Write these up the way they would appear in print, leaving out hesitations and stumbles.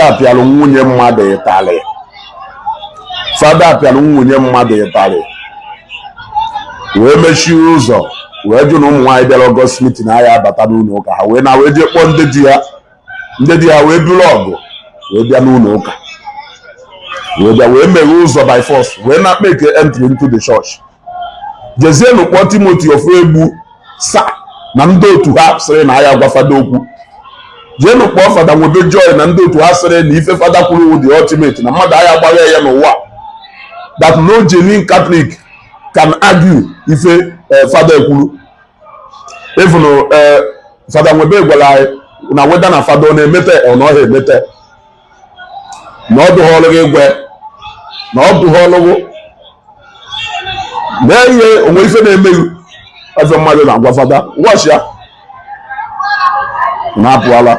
fada apịalụ nwunye mmadụ ịtalị. Fada apịalụ nwunye mmadụ ịtalị. Wee mechie ụzọ wee jụ na ụmụ nwaanyị bịara Ọgọst mitin ahịa abata n'ụlọ ụka ha wee na wee jee kpọọ ndị di ha wee buru ọgụ wee bịa n'ụlọ ụka wee bịa wee meghe ụzọ by force wee na make entry into the church. Jezienụ kpọọ Timoti ofu egbu sa na ndị otu ha sịrị na ahịa gwa fada okwu. Jeenu kpọọ fada Nwebe Joy na ndị otu ha sịrị na ife fada kwuru the ultimate na mmadụ ahịa gbagha ya n'ụwa, that no genuine Catholic can argue ife fada ekwuru. Even fada Nwebe gwara anyị na weda na fada ọ na-emete ọ na ọha emete na ọ dụghị ọrụ gị gwe na ọ dụghị ọrụ na ihe onwe ife na-emeghị eze mmadụ na-agwa fada wash ya na-apụala.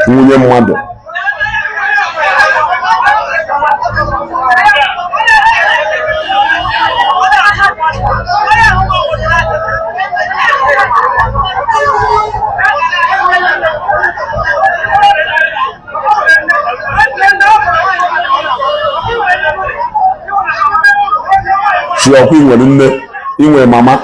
Nwunye mmadụ si ọkwa inwere nne inwe mama.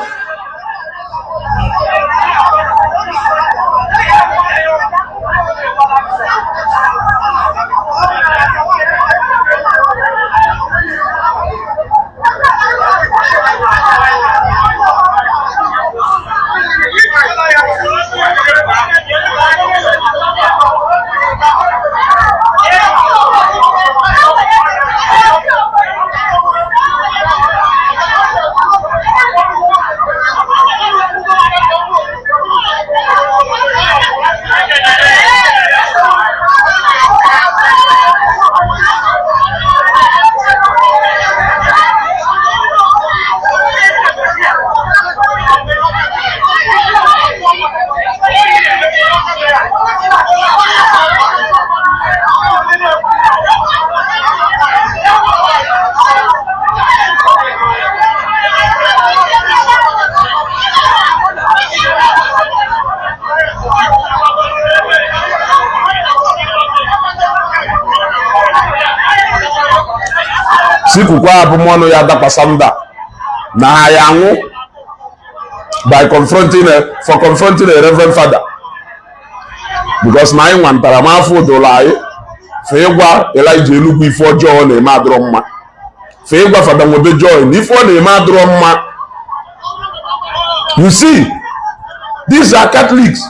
Sikukwa abụmọnụ ya dakwasa mba na ha ya anwụ by confronting a reverend father, because na anyị nwantara ma afọ ụdụrụ anyị fe ịgwa Elijah Enugwu ife ọjọọ na-eme adịrọ mma, fe ịgwa fada Nwebe Joy na ife ọ na-eme adịrọ mma. You see, these are Catholics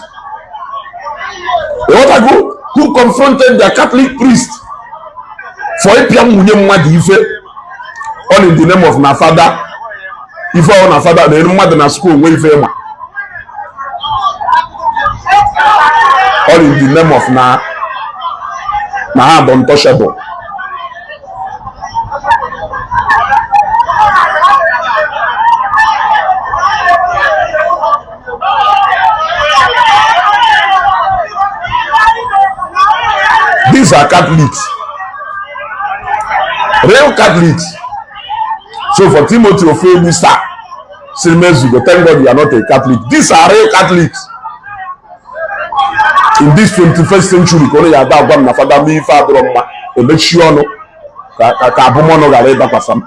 who confronted their Catholic priest for ịpịa nwunye mmadụ ife all in the name of na fada. Ife ọ na fada na mmadụ na school nwe ife ma all in the name of na ha bụ untouchable. These are Catholics, real Catholics. So for Timothy Ofebu sir, Silmezugo, thank God you are not a Catholic. These are real Catholics. In this 21st century, kono ya da gwam na fada mi fa adoro mma emechi ọnụ ka abụmọnụ gara ịdakwasa m.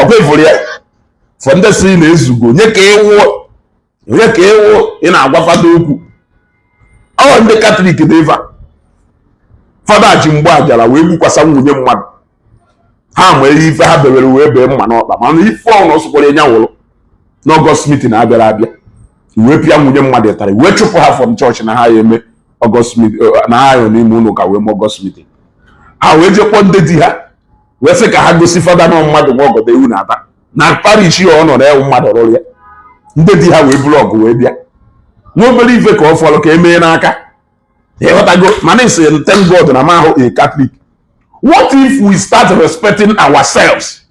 ọkwa ifuru ya for ndị si na-ezugo onye ka ịwụ ị na-agwa fada okwu ọ ndị katọlik dị eva fada ji mgbe ajara wee gbukwasa nwunye mmadụ ha ma ihe ife ha bewere wee bee mma n'ọkpa mana ife ọnụ sụkwara nya wụrụ n'ọgọst mitin abịara abịa wee pịa nwunye mmadụ ịtarị wee chụpụ ha from chọọchị na ha ya eme ọgọst mitin na ha ya n'ime ụlọ ka wee mee ọgọst mitin ha wee jekpọ ndị di ha wee sị ka ha gosi fada na mmadụ nwa ọgọdọ ewu na-ata na parish ya ọ nọ na ewu mmadụ rụrụ ya ndị di ha wee bụrụ ọgụ wee bịa nwa obere ife ka ọ fọrọ ka emee n'aka ịghọtago mana isi thank God na mahụ a Catholic. What if we start respecting ourselves?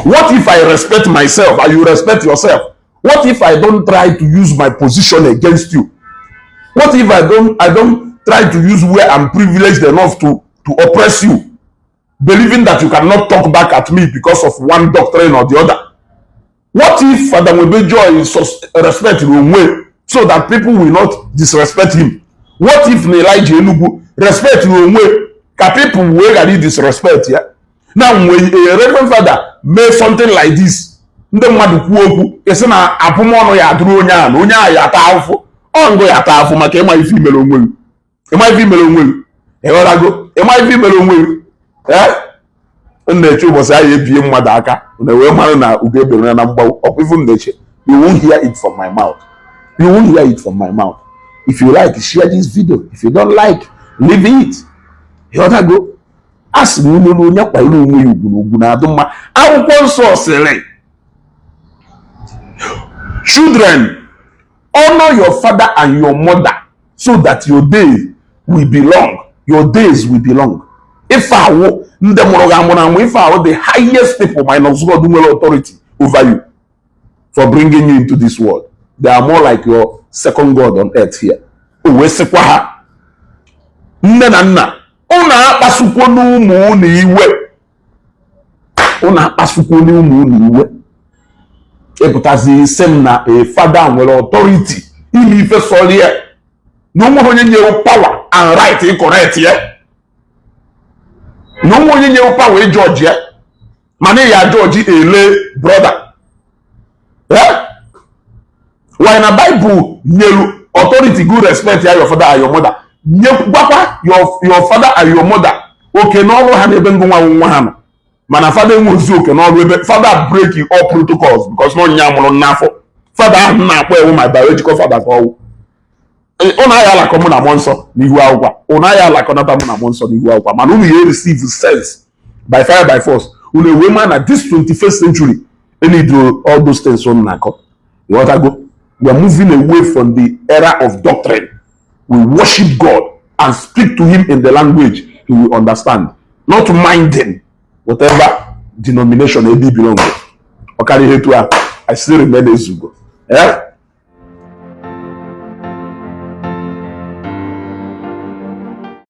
What if I respect myself and you respect yourself? What if I don't try to use my position against you? What if I don't try to use where I'm privileged enough to oppress you, believing that you cannot talk back at me because of one doctrine or the other? What if Father Webejo is respect in way so that people will not disrespect him? What if Elijah Enugu respect in way can people will really disrespect? Yeah. Now when a reverend father made something like this, ndị mmadụ kwuo okwu esi na apụmọnụ ya adụrụ onye a na onye a ya ata afụ ọ ngo ya ata afụ maka ịma ife imere onwe gị ịma ife imere onwe gị nneche ụbọchị ahụ ebie mmadụ aka na wee mara na ugo ebere na mgbawu ọkwa ifu nneche. You won't hear it from my mouth. You won't hear it from my mouth. If you like, share this video. If you don't like, leave it. Ịghọtago asị na ụlọ onye kwanyere onwe ya ugwu na ugwu na-adụ mma. Akwụkwọ nsọ sịrị children, honor your father and your mother so that your days will be long. Your days will be long. If I were the highest people minus God who will authority over you for bringing you into this world, they are more like your second God on earth here. Nne na nna unu akpasukwo n'ụmụ unu iwe epụtazi ise m na a father nwere authority ime ife sọrọ ya na ụmụ onye nyere power and right correct ya na ụmụ onye nyere power George ya mana ya George ele brother why na Bible nyelu authority good respect ya your father and your mother nyekwakwa your father and your mother oke n'ọrụ ha n'ebe nwa ha nọ mana father enwezi oke n'ọrụ ebe father breaking all protocols because no nya mụrụ n'afọ father ahụ na-akpọ ewu my biological father ka ọwụ ụnụ ahịa alakọ mụ na mmụọ nsọ n'ihu akwụkwọ ụnụ ahịa alakọnata mụ na mmụọ nsọ n'ihu akwụkwọ mana ụnụ ya receive sense by fire by force ụnụ ewe ma na this 21st century need all those things ụnụ na-akọ. You want to go? We are moving away from the era of doctrine. We worship God and speak to him in the language he will understand, not minding whatever denomination he belongs to. Okay, I still remain a Zugo. Yeah?